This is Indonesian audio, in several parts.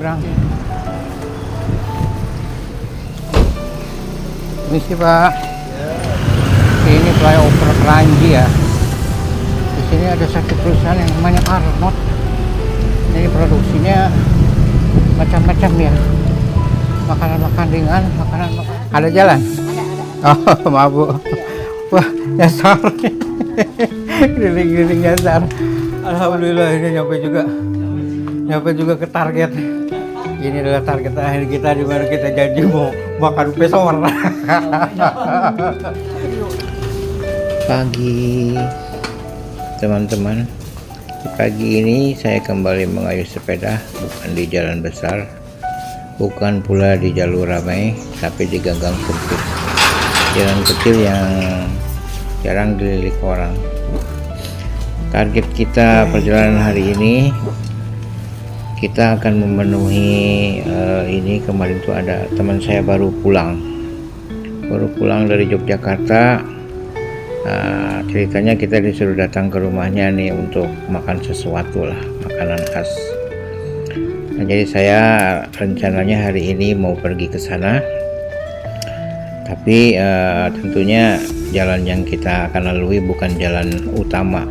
nyebrang. Misi Pak. Ini flyover Keranji ya. Di sini ada satu perusahaan yang namanya Arnold. Ini produksinya macam-macam ya. Makanan-makanan ringan, makanan. Ada jalan? Ada. Oh, maaf Bu. Wah, nyasar. Giling-giling nyasar. Alhamdulillah ini nyampe juga ke target. Ini adalah target akhir kita, di mana kita janji mau makan pesor. Pagi teman-teman, pagi ini saya kembali mengayuh sepeda, bukan di jalan besar, bukan pula di jalur ramai, tapi di ganggang sempit, jalan kecil yang jarang dililik orang. Target kita perjalanan hari ini, kita akan memenuhi ini. Kemarin tuh ada teman saya baru pulang dari Yogyakarta. Ceritanya kita disuruh datang ke rumahnya nih untuk makan sesuatu lah, makanan khas. Nah, jadi saya rencananya hari ini mau pergi ke sana, tapi tentunya jalan yang kita akan lalui bukan jalan utama.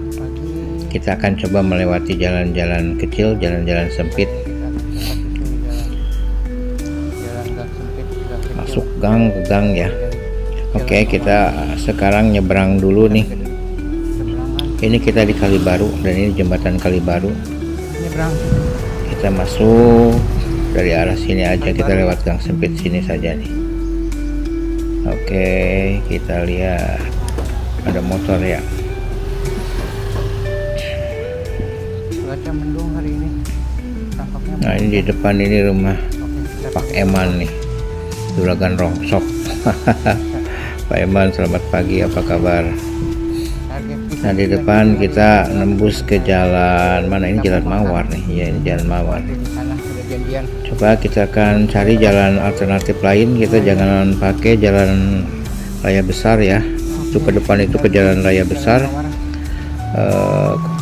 Kita akan coba melewati jalan-jalan kecil, jalan-jalan sempit, masuk gang ke gang ya. Oke, kita sekarang nyebrang dulu nih. Ini kita di Kalibaru, dan ini jembatan Kalibaru. Kita masuk dari arah sini aja, kita lewat gang sempit sini saja nih. Oke, kita lihat ada motor ya. Cuaca mendung hari ini. Nah, ini di depan ini rumah Pak Eman nih, Juragan Rongsok. Pak Eman, selamat pagi, apa kabar? Nah, di depan kita nembus ke jalan mana ini, Jalan Mawar nih ya, ini Jalan Mawar. Coba kita akan cari jalan alternatif lain, kita jangan pakai jalan raya besar ya. Itu ke depan itu ke jalan raya besar,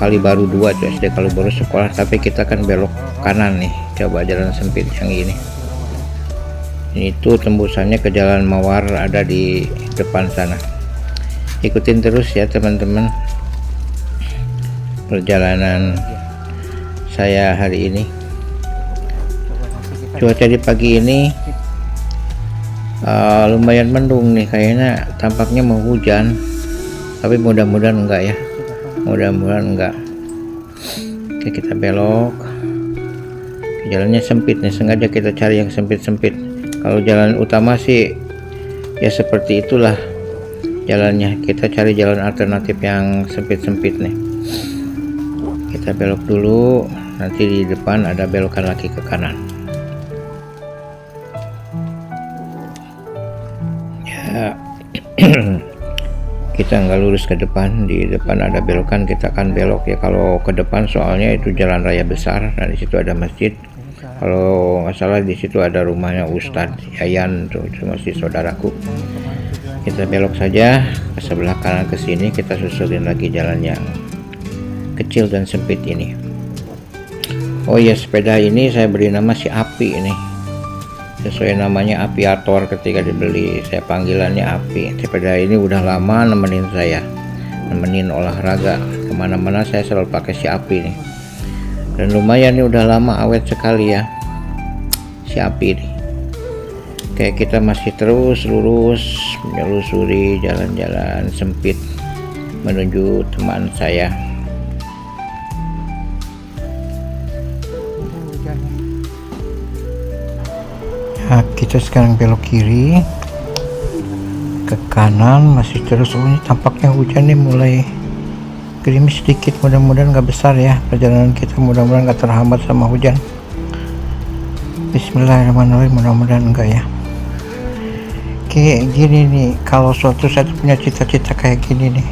Kalibaru 2 itu SD Kalibaru sekolah, tapi kita akan belok kanan nih. Coba jalan sempit yang ini. Itu tembusannya ke Jalan Mawar, ada di depan sana. Ikutin terus ya teman-teman perjalanan saya hari ini. Cuaca di pagi ini lumayan mendung nih, kayaknya tampaknya mau hujan, tapi mudah-mudahan enggak ya, mudah-mudahan enggak. Oke, kita belok. Jalannya sempit nih, sengaja kita cari yang sempit-sempit. Kalau jalan utama sih ya seperti itulah jalannya, kita cari jalan alternatif yang sempit-sempit nih. Kita belok dulu, nanti di depan ada belokan lagi ke kanan ya. Kita nggak lurus ke depan, di depan ada belokan, kita akan belok ya kalau ke depan, soalnya itu jalan raya besar. Nah, di situ ada masjid. Kalau nggak salah di situ ada rumahnya Ustadz Yayan, tuh itu masih saudaraku. Kita belok saja ke sebelah kanan ke sini, kita susulin lagi jalan yang kecil dan sempit ini. Oh ya, sepeda ini saya beri nama si Api ini, sesuai namanya Apiator ketika dibeli, saya panggilannya Api. Sepeda ini udah lama nemenin saya, nemenin olahraga kemana-mana, saya selalu pakai si Api nih. Dan lumayan nih, udah lama, awet sekali ya si Api nih. Kayak kita masih terus lurus menelusuri jalan-jalan sempit menuju teman saya. Nah, kita sekarang belok kiri ke kanan, masih terus. Oh, ini tampaknya hujan nih, mulai gerimis sedikit, mudah-mudahan nggak besar ya perjalanan kita, mudah-mudahan nggak terhambat sama hujan. Bismillahirrahmanirrahim, mudah-mudahan enggak ya. Kayak gini nih, kalau suatu saat punya cita-cita kayak gini nih,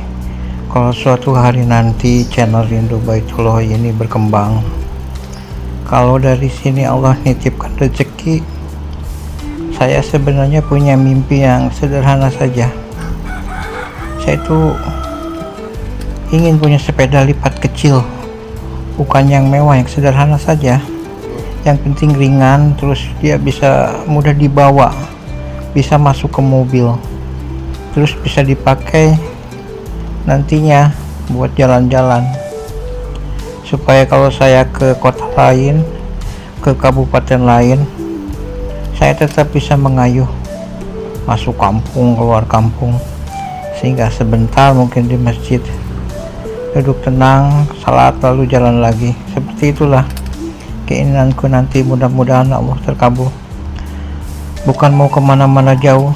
kalau suatu hari nanti channel Rindu Baitullah ini berkembang, kalau dari sini Allah nitipkan rezeki, saya sebenarnya punya mimpi yang sederhana saja. Saya tuh ingin punya sepeda lipat kecil, bukan yang mewah, yang sederhana saja, yang penting ringan, terus dia bisa mudah dibawa, bisa masuk ke mobil, terus bisa dipakai nantinya buat jalan-jalan, supaya kalau saya ke kota lain, ke kabupaten lain, saya tetap bisa mengayuh masuk kampung, keluar kampung, sehingga sebentar mungkin di masjid duduk tenang, salat, lalu jalan lagi. Seperti itulah keinginanku nanti, mudah-mudahan Allah terkabul. Bukan mau kemana-mana jauh,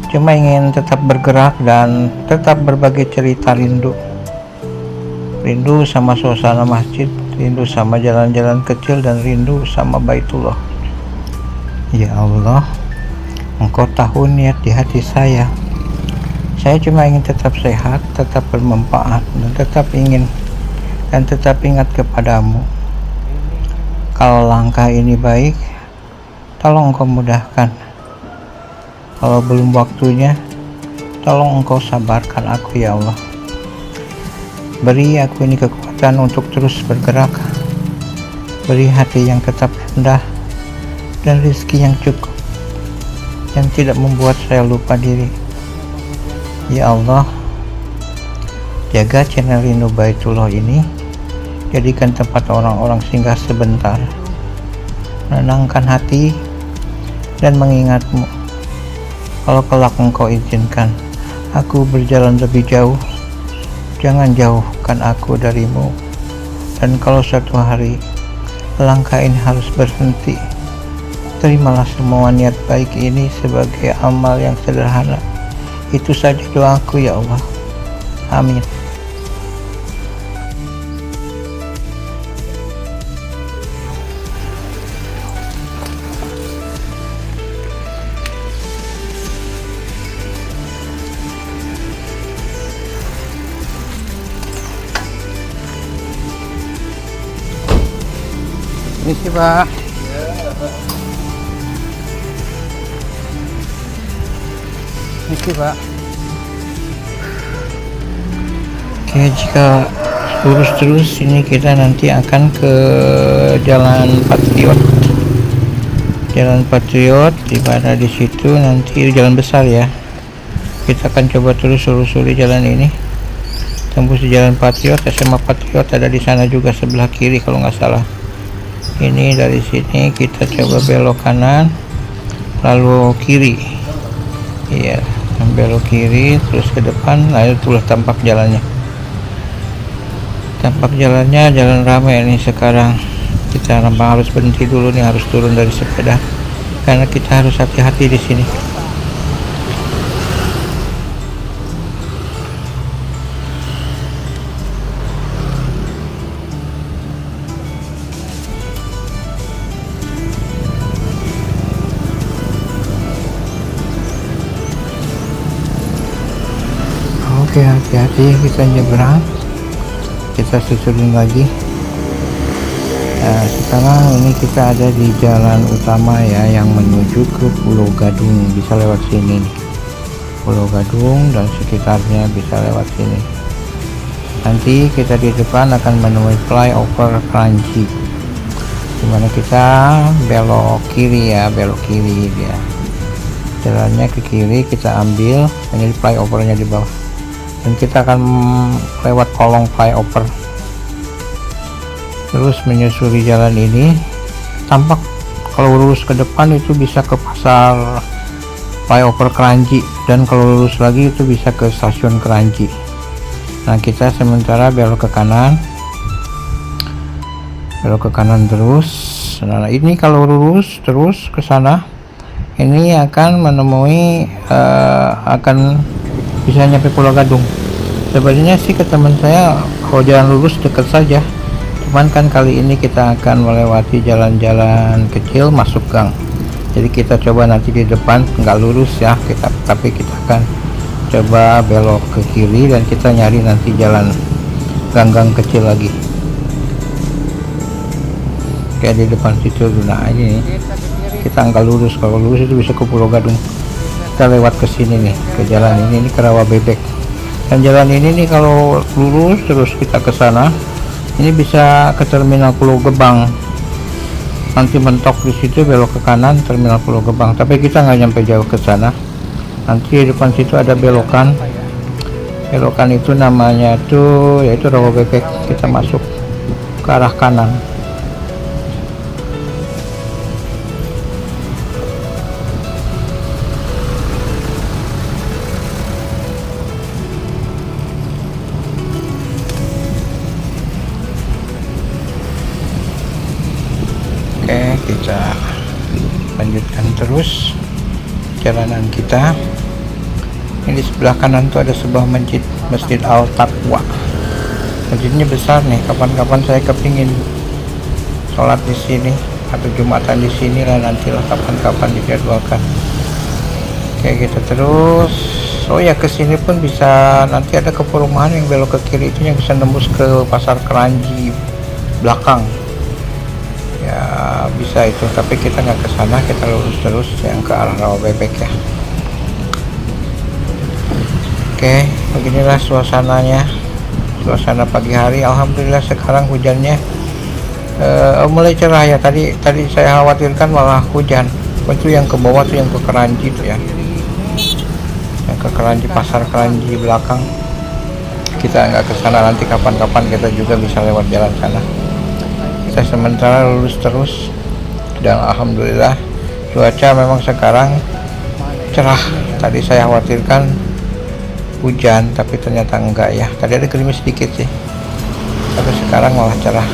cuma ingin tetap bergerak dan tetap berbagi cerita rindu sama suasana masjid, rindu sama jalan-jalan kecil, dan rindu sama Baitullah. Ya Allah, Engkau tahu niat di hati saya. Saya cuma ingin tetap sehat, tetap bermanfaat, dan tetap ingin dan tetap ingat kepadamu. Kalau langkah ini baik, tolong Engkau mudahkan. Kalau belum waktunya, tolong Engkau sabarkan aku ya Allah. Beri aku ini kekuatan untuk terus bergerak. Beri hati yang tetap rendah dan rezeki yang cukup, yang tidak membuat saya lupa diri. Ya Allah, jaga channel Rindu Baitullah ini, jadikan tempat orang-orang singgah sebentar, menenangkan hati dan mengingatmu. Kalau kelak Engkau izinkan aku berjalan lebih jauh, jangan jauhkan aku darimu. Dan kalau suatu hari langkah ini harus berhenti, terimalah semua niat baik ini sebagai amal yang sederhana. Itu saja doaku ya Allah. Amin. Ini sih Pak. Oke Pak. Oke, jika lurus terus ini kita nanti akan ke Jalan Patriot. Jalan Patriot, di mana di situ nanti jalan besar ya. Kita akan coba terus telusuri jalan ini. Tembus di Jalan Patriot, SMA Patriot ada di sana juga sebelah kiri kalau nggak salah. Ini dari sini kita coba belok kanan, lalu kiri. Iya. Belok kiri terus ke depan, lalu itulah tampak jalannya, jalan ramai ini sekarang. Kita harus berhenti dulu nih, harus turun dari sepeda karena kita harus hati-hati di sini. Oke, hati-hati, kita nyebrang, kita susulin lagi. Nah, sekarang ini kita ada di jalan utama ya, yang menuju ke Pulau Gadung. Bisa lewat sini nih, Pulau Gadung dan sekitarnya bisa lewat sini. Nanti kita di depan akan menemui flyover Kranji, dimana kita belok kiri ya, belok kiri dia. Jalannya ke kiri, kita ambil, ini flyovernya di bawah. Dan kita akan lewat kolong flyover, terus menyusuri jalan ini. Tampak kalau lurus ke depan itu bisa ke pasar flyover Kranji, dan kalau lurus lagi itu bisa ke stasiun Kranji. Nah, kita sementara belok ke kanan terus. Nah, ini kalau lurus terus ke sana, ini akan menemui akan bisa nyampe Pulau Gadung. Sebenarnya sih ke teman saya kalau jalan lurus dekat saja, cuman kan kali ini kita akan melewati jalan-jalan kecil masuk gang. Jadi kita coba nanti di depan nggak lurus ya, tapi kita akan coba belok ke kiri dan kita nyari nanti jalan gang-gang kecil lagi kayak di depan situ. Nah, ini kita nggak lurus, kalau lurus itu bisa ke Pulau Gadung. Kita lewat ke sini nih, ke jalan ini ke Rawa Bebek. Dan jalan ini nih kalau lurus terus kita ke sana, ini bisa ke terminal Pulau Gebang. nanti mentok di situ belok ke kanan Terminal Pulau Gebang, tapi kita nggak nyampe jauh ke sana. Nanti di depan situ ada belokan itu namanya tuh yaitu Rawa Bebek. Kita masuk ke arah kanan. Oke, kita lanjutkan terus jalanan kita. Ini di sebelah kanan tuh ada sebuah Masjid Al Taqwa. Masjidnya besar nih. Kapan-kapan saya kepingin sholat di sini atau Jumatan di sini lah, nantilah kapan-kapan dijadwalkan. Oke, kita terus. Oh ya, ke sini pun bisa, nanti ada ke perumahan yang belok ke kiri itu yang bisa nembus ke Pasar Keranji belakang. Ya bisa itu, tapi kita nggak ke sana, kita lurus terus yang ke arah Rawa Bebek ya. Oke, beginilah suasananya, suasana pagi hari. Alhamdulillah sekarang hujannya mulai cerah ya. Tadi saya khawatirkan malah hujan. Itu yang ke bawah tuh yang ke Keranji tuh ya, yang ke Keranji, Pasar Keranji belakang. Kita nggak ke sana, nanti kapan-kapan kita juga bisa lewat jalan sana. Kita sementara lurus terus, dan alhamdulillah cuaca memang sekarang cerah. Tadi saya khawatirkan hujan, tapi ternyata enggak ya. Tadi ada gerimis sedikit sih, tapi sekarang malah cerah.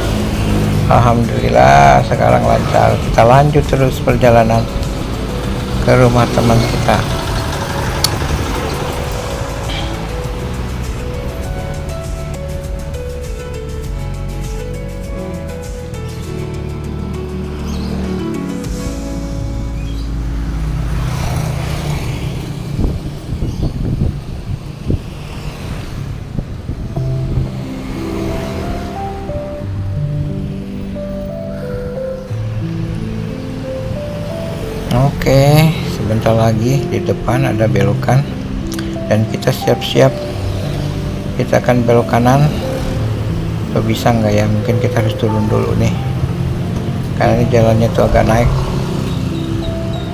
Alhamdulillah sekarang lancar. Kita lanjut terus perjalanan ke rumah teman kita. Oke, sebentar lagi di depan ada belokan dan kita siap-siap, kita akan belok kanan. Atau bisa nggak ya, mungkin kita harus turun dulu nih karena ini jalannya tuh agak naik.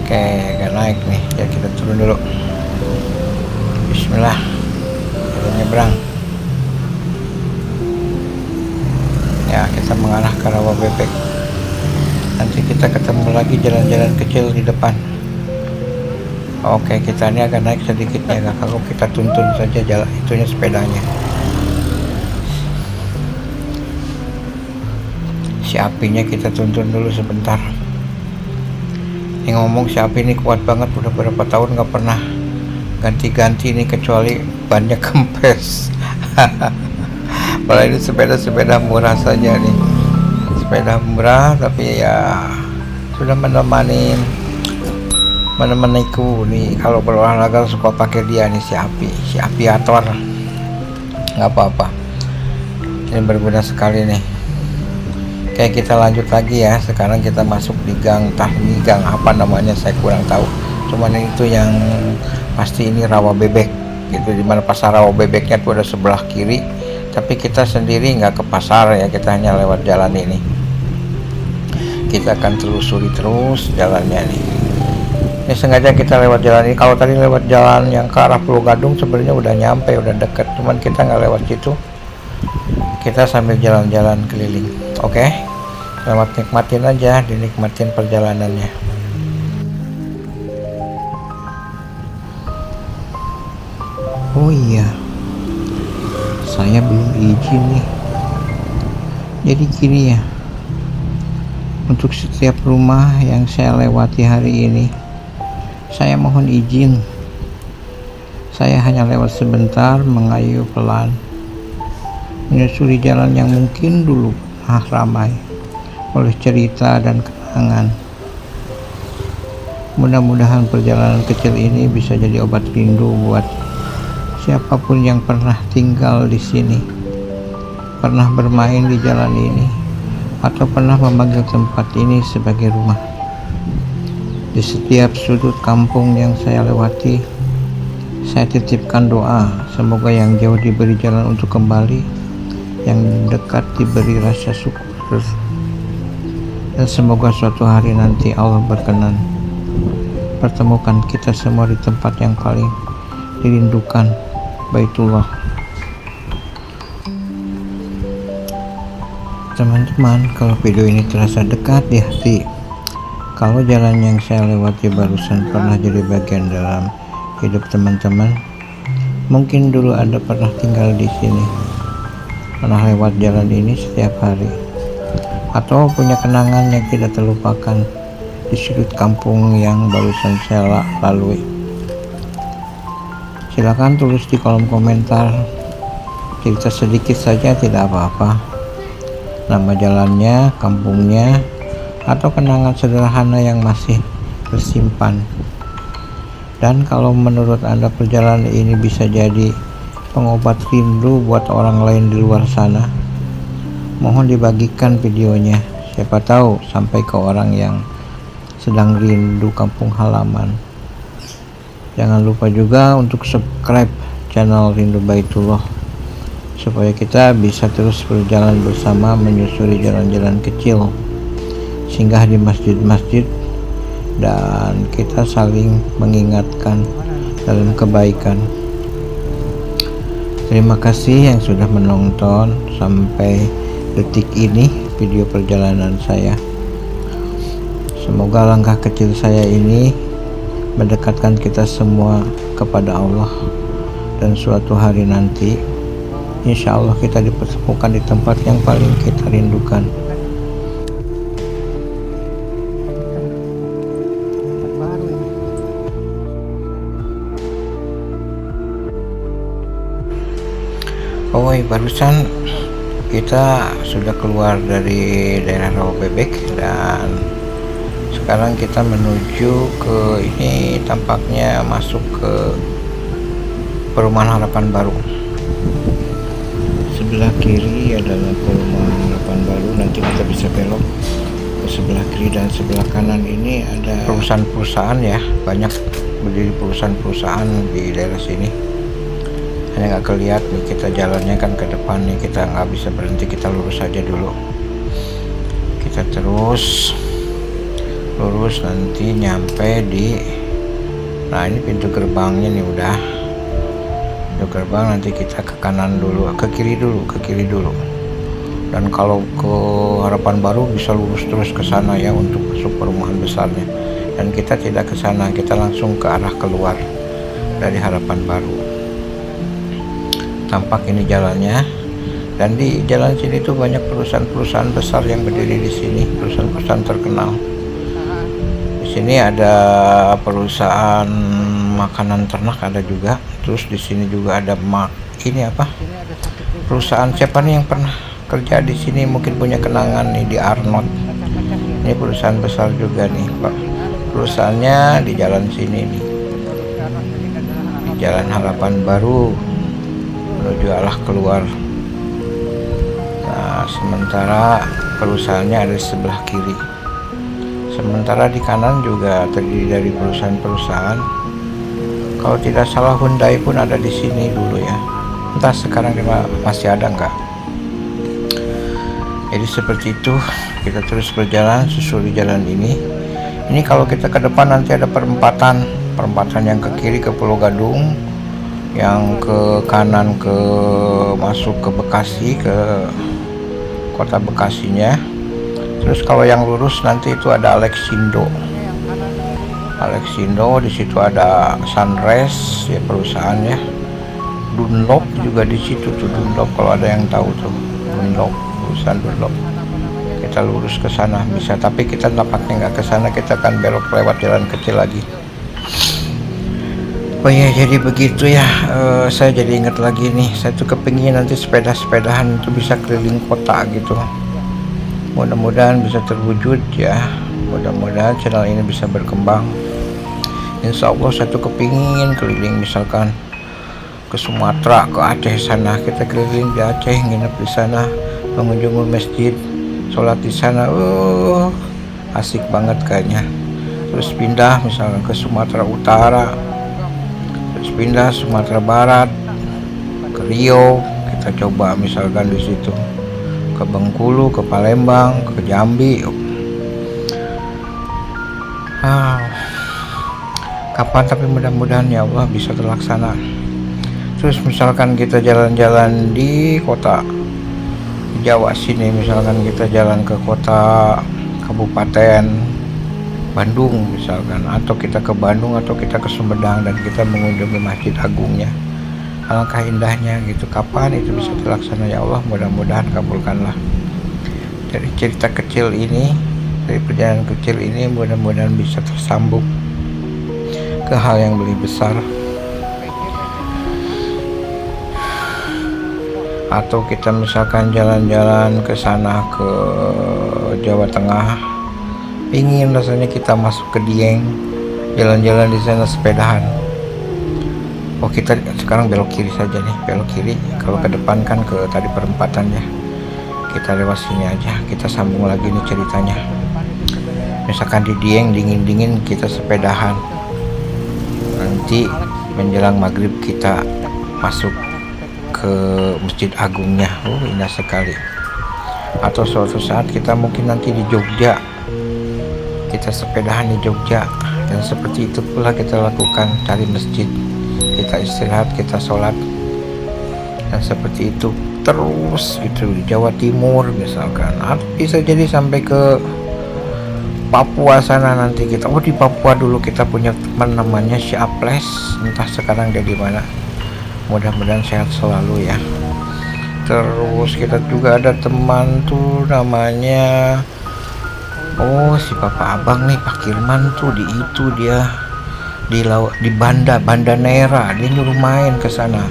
Oke, agak naik nih ya, kita turun dulu. Bismillah, kita nyebrang ya. Kita mengarah ke Rawa Bebek. Nanti kita ketemu lagi jalan-jalan kecil di depan. Oke, kita ini agak naik sedikitnya, kalau kita tuntun saja jalan itunya sepedanya. Si apinya kita tuntun dulu sebentar. Ini ngomong si api ini kuat banget, udah berapa tahun nggak pernah ganti-ganti nih kecuali bannya kempes. Padahal ini sepeda murah saja nih. Sepeda murah tapi ya sudah menemaniku nih. Kalau berolahraga suka pakai dia nih, si apiator. Nggak apa-apa, ini berguna sekali nih. Kayak kita lanjut lagi ya. Sekarang kita masuk di gang, gang apa namanya saya kurang tahu, cuman itu yang pasti ini Rawa Bebek gitu, dimana pasar Rawa Bebeknya tuh ada sebelah kiri. Tapi kita sendiri nggak ke pasar ya, kita hanya lewat jalan ini. Kita akan telusuri terus jalannya nih. Ini sengaja kita lewat jalan ini. Kalau tadi lewat jalan yang ke arah Pulau Gadung sebenarnya udah nyampe, udah deket, cuman kita nggak lewat situ. Kita sambil jalan-jalan keliling. Oke, selamat nikmatin aja, dinikmatin perjalanannya. Oh iya, saya belum izin nih. Jadi gini ya, untuk setiap rumah yang saya lewati hari ini, saya mohon izin. Saya hanya lewat sebentar, mengayuh pelan, menyusuri jalan yang mungkin dulu ramai oleh cerita dan kenangan. Mudah-mudahan perjalanan kecil ini bisa jadi obat rindu buat siapapun yang pernah tinggal di sini, pernah bermain di jalan ini, atau pernah memanggil tempat ini sebagai rumah. Di setiap sudut kampung yang saya lewati, saya titipkan doa, semoga yang jauh diberi jalan untuk kembali, yang dekat diberi rasa syukur. Dan semoga suatu hari nanti Allah berkenan pertemukan kita semua di tempat yang paling dirindukan, Baitullah. Teman-teman, kalau video ini terasa dekat di hati, kalau jalan yang saya lewati barusan pernah jadi bagian dalam hidup teman-teman, mungkin dulu Anda pernah tinggal di sini, pernah lewat jalan ini setiap hari, atau punya kenangan yang tidak terlupakan di sudut kampung yang barusan saya lalui. Silakan tulis di kolom komentar, cerita sedikit saja tidak apa-apa, nama jalannya, kampungnya, atau kenangan sederhana yang masih tersimpan. Dan kalau menurut Anda perjalanan ini bisa jadi pengobat rindu buat orang lain di luar sana, mohon dibagikan videonya, siapa tahu sampai ke orang yang sedang rindu kampung halaman. Jangan lupa juga untuk subscribe channel Rindu Baitullah supaya kita bisa terus berjalan bersama menyusuri jalan-jalan kecil, singgah di masjid-masjid, dan kita saling mengingatkan dalam kebaikan. Terima kasih yang sudah menonton sampai detik ini video perjalanan saya. Semoga langkah kecil saya ini mendekatkan kita semua kepada Allah, dan suatu hari nanti insya Allah kita dipertemukan di tempat yang paling kita rindukan. Oh, barusan kita sudah keluar dari daerah Rawabebek dan sekarang kita menuju ke ini, tampaknya masuk ke Perumahan Harapan Baru. Sebelah kiri adalah Perumahan Harapan Baru, nanti kita bisa belok ke sebelah kiri, dan sebelah kanan ini ada perusahaan-perusahaan ya, banyak berdiri perusahaan-perusahaan di daerah sini. Hanya nggak kelihatan nih, kita jalannya kan ke depan nih, kita nggak bisa berhenti, kita lurus aja dulu. Kita terus lurus, nanti nyampe di, nah ini pintu gerbangnya nih, udah pintu gerbang. Nanti kita ke kanan dulu, ke kiri dulu, dan kalau ke Harapan Baru bisa lurus terus ke sana ya untuk masuk perumahan besarnya. Dan kita tidak ke sana, kita langsung ke arah keluar dari Harapan Baru. Tampak ini jalannya, dan di jalan sini tuh banyak perusahaan-perusahaan besar yang berdiri di sini, perusahaan-perusahaan terkenal. Di sini ada perusahaan makanan ternak ada juga. Terus di sini juga ada ini apa? Perusahaan siapa nih yang pernah kerja di sini, mungkin punya kenangan nih, di Arnold. Ini perusahaan besar juga nih, Pak. Perusahaannya di jalan sini nih. Di Jalan Harapan Baru menuju arah keluar. Nah, sementara perusahaannya ada di sebelah kiri. Sementara di kanan juga terdiri dari perusahaan-perusahaan. Kalau tidak salah Hyundai pun ada di sini dulu ya. Entah sekarang masih ada enggak. Jadi seperti itu, kita terus berjalan susuri jalan ini. Ini kalau kita ke depan nanti ada perempatan yang ke kiri ke Pulau Gadung, yang ke kanan ke masuk ke Bekasi, ke kota Bekasinya. Terus kalau yang lurus nanti itu ada Alexindo, di situ ada Sunrise ya perusahaannya. Dunlop juga di situ tuh, Dunlop kalau ada yang tahu tuh, Dunlop, perusahaan Dunlop. Kita lurus ke sana bisa, tapi kita tampaknya nggak ke sana, kita akan belok lewat jalan kecil lagi. Oh ya, jadi begitu ya. Saya jadi ingat lagi nih, saya tuh kepingin nanti sepeda-sepedahan itu bisa keliling kota gitu. Mudah-mudahan bisa terwujud ya, mudah-mudahan channel ini bisa berkembang. Insya Allah saya tuh kepingin keliling, misalkan ke Sumatera, ke Aceh sana, kita keliling di Aceh, nginep di sana, mengunjungi masjid, sholat di sana. Asik banget kayaknya. Terus pindah misalkan ke Sumatera Utara, terus pindah Sumatera Barat, ke Riau, kita coba misalkan di situ, ke Bengkulu, ke Palembang, ke Jambi. Ah, kapan, tapi mudah-mudahan ya Allah bisa terlaksana. Terus misalkan kita jalan-jalan di kota Jawa sini, misalkan kita jalan ke kota kabupaten Bandung misalkan, atau kita ke Bandung atau kita ke Sumedang dan kita mengunjungi Masjid Agungnya, alangkah indahnya gitu. Kapan itu bisa terlaksana ya Allah, mudah-mudahan kabulkanlah. Dari cerita kecil ini, dari perjalanan kecil ini, mudah-mudahan bisa tersambung ke hal yang lebih besar. Atau kita misalkan jalan-jalan ke sana, ke Jawa Tengah, ingin rasanya kita masuk ke Dieng, jalan-jalan di sana sepedahan. Oh, kita sekarang belok kiri saja nih, belok kiri. Kalau ke depan kan ke tadi perempatan ya, kita lewat sini aja, kita sambung lagi nih ceritanya. Misalkan di Dieng dingin-dingin kita sepedahan, nanti menjelang maghrib kita masuk ke Masjid Agungnya. Oh, indah sekali. Atau suatu saat kita mungkin nanti di Jogja, kita sepedahan di Jogja, dan seperti itu pula kita lakukan, cari masjid, kita istirahat, kita sholat, dan seperti itu terus itu di Jawa Timur misalkan. Atau bisa jadi sampai ke Papua sana nanti kita. Oh, di Papua dulu kita punya teman namanya Syaples, entah sekarang dia di mana. Mudah-mudahan sehat selalu ya. Terus kita juga ada teman tuh namanya, oh si Papa Abang nih, Pak Kirman tuh, di itu dia di Banda Neira, dia nyuruh main ke sana.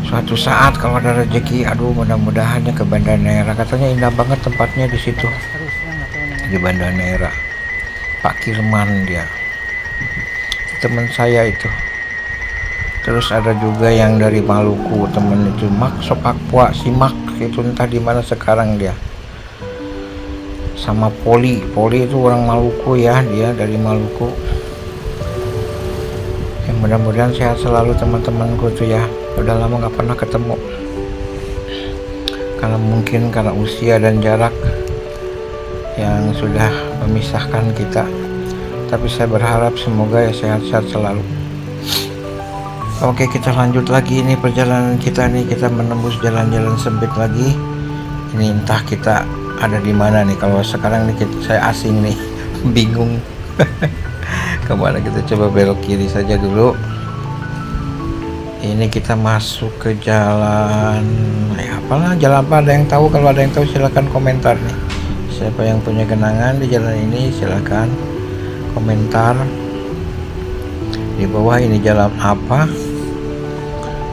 Suatu saat kalau ada rezeki, aduh mudah-mudahannya ke Banda Neira, katanya indah banget tempatnya di situ, di Banda Neira. Pak Kirman dia, teman saya itu. Terus ada juga yang dari Maluku, temen itu Mak Sopakpua, si Mak itu entah di mana sekarang dia. Sama Poli itu orang Maluku ya, dia dari Maluku. Ya, mudah-mudahan sehat selalu teman-temanku tuh ya. Udah lama nggak pernah ketemu, karena mungkin karena usia dan jarak yang sudah memisahkan kita. Tapi saya berharap semoga ya sehat-sehat selalu. Oke, kita lanjut lagi nih perjalanan kita nih, kita menembus jalan-jalan sempit lagi. Ini entah kita ada di mana nih. Kalau sekarang nih saya asing nih, bingung kemana. Kita coba belok kiri saja dulu. Ini kita masuk ke jalan, apalah jalan apa, ada yang tahu? Kalau ada yang tahu silakan komentar nih. Siapa yang punya kenangan di jalan ini silakan komentar di bawah. Ini jalan apa,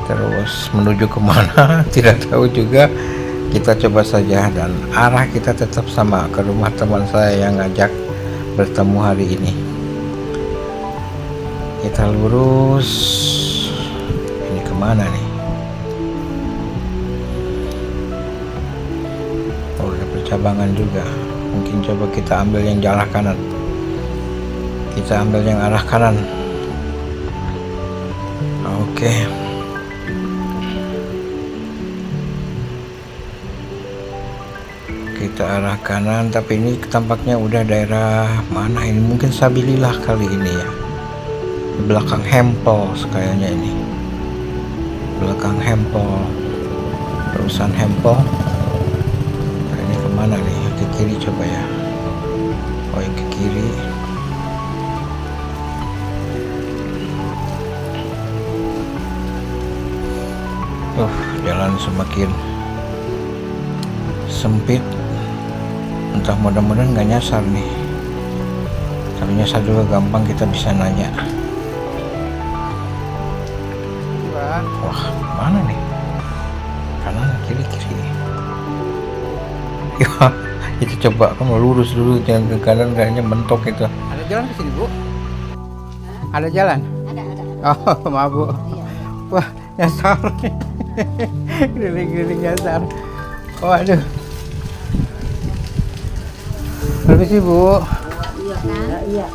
terus menuju kemana tidak tahu juga. Kita coba saja, dan arah kita tetap sama, ke rumah teman saya yang ngajak bertemu hari ini. Kita lurus. Ini kemana nih? Oh, ada percabangan juga. Mungkin coba kita ambil yang arah kanan. Kita ambil yang arah kanan. Oke. Kita arah kanan, tapi ini tampaknya udah daerah mana ini? Mungkin Sabilillah kali ini ya. Belakang Hempel kayaknya ini. Belakang Hempel. Perusahaan Hempel. Nah, ini kemana nih? Ke kiri coba ya. Oh, yang ke kiri. Jalan semakin sempit. Entah, mudah-mudahan nggak nyasar nih. Tapi nyasar juga gampang, kita bisa nanya. Wah, mana nih? Kanan, kiri. Ya, itu coba kamu lurus dulu, jangan ke kanan, kayaknya mentok itu. Ada jalan ke sini, Bu? Ada jalan? Ada. Oh, maaf, Bu. Wah, nyasar. Keliling-keliling nyasar. Waduh. Permisi, Bu. Iya kan? Iya.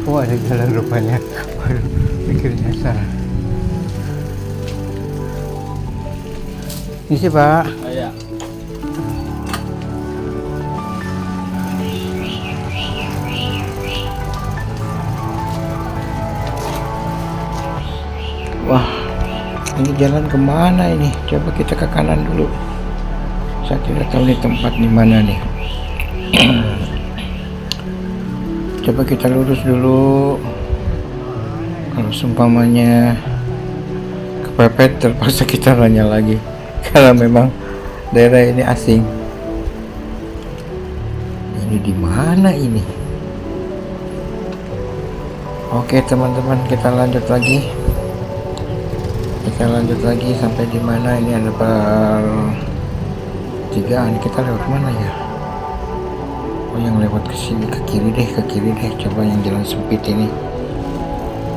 Oh, ada jalan rupanya. Waduh, pikir nyasar. Ini sih, Pak. Ini jalan kemana ini? Coba kita ke kanan dulu. Saya tidak tahu nih tempat di mana nih. Coba kita lurus dulu. Kalau seumpamanya kepepet, terpaksa kita nanya lagi karena memang daerah ini asing. Ini di mana ini? Oke teman-teman, kita lanjut lagi. Sampai di mana ini? Ada pertigaan. Kita lewat mana ya? Oh, yang lewat ke sini, ke kiri deh. Coba yang jalan sempit ini.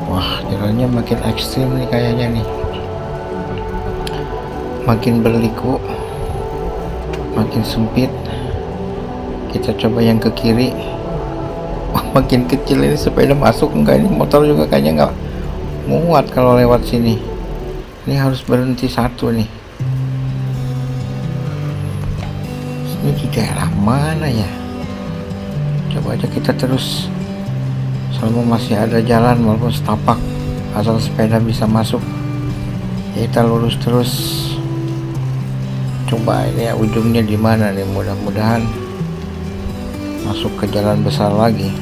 Wah, jalannya makin ekstrim nih kayaknya nih. Makin berliku, makin sempit. Kita coba yang ke kiri. Wah, makin kecil ini. Sepeda masuk enggak? Ini motor juga kayaknya nggak muat kalau lewat sini. Ini harus berhenti satu nih. Ini di daerah mana ya? Coba aja kita terus, selama masih ada jalan walaupun setapak, asal sepeda bisa masuk, kita lurus terus. Coba ini ya, ujungnya di mana nih? Mudah-mudahan masuk ke jalan besar lagi.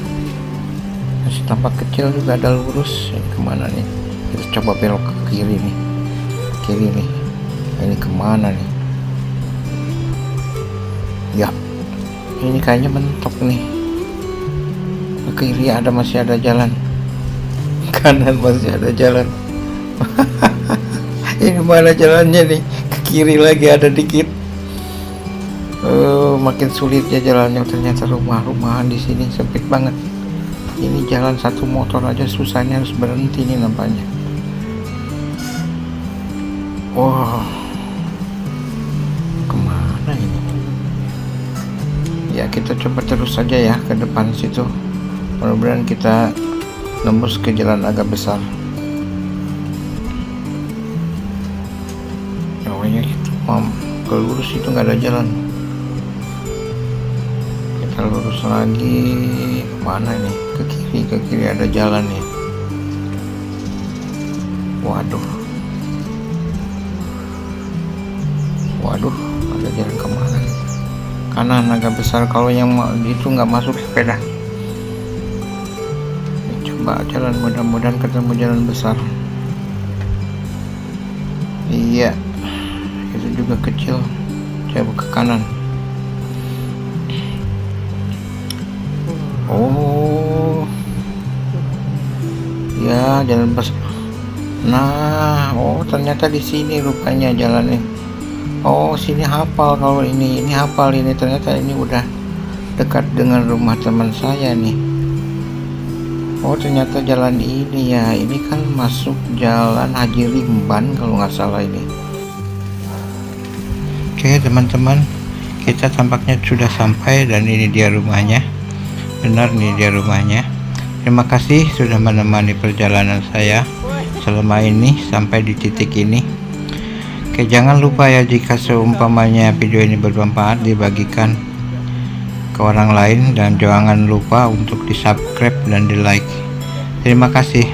Masih tampak kecil juga, ada lurus. Ini kemana nih? Kita coba belok ke kiri nih. Ini kemana nih? Ya, ini kayaknya mentok nih. Ke kiri masih ada jalan, kanan masih ada jalan. Ini mana jalannya nih? Ke kiri lagi ada dikit. Makin sulit ya jalannya. Ternyata rumah-rumahan di sini sempit banget. Ini jalan satu motor aja susahnya, harus berhenti nih nampaknya. Wah, kemana ini? Ya, kita coba terus saja ya ke depan situ. Mudah-mudahan kita nembus ke jalan agak besar. Pokoknya itu ke lurus itu nggak ada jalan. Kita lurus lagi. Mana nih? Ke kiri ada jalan nih. Waduh, ada jalan kemana nih? Kanan agak besar. Kalau yang itu nggak masuk sepeda. Coba jalan, mudah-mudahan ketemu jalan besar. Iya, itu juga kecil. Coba ke kanan. Oh ya, jalan besar. Nah, ternyata di sini rupanya jalannya. Oh, sini hafal. Kalau ini hafal ini. Ternyata ini udah dekat dengan rumah teman saya nih. Oh, ternyata jalan ini ya. Ini kan masuk jalan Haji Rimban kalau nggak salah ini. Oke teman-teman, kita tampaknya sudah sampai dan ini dia rumahnya. Benar nih dia rumahnya. Terima kasih sudah menemani perjalanan saya selama ini sampai di titik ini. Oke, jangan lupa ya, jika seumpamanya video ini bermanfaat, dibagikan ke orang lain dan jangan lupa untuk di subscribe dan di like. Terima kasih.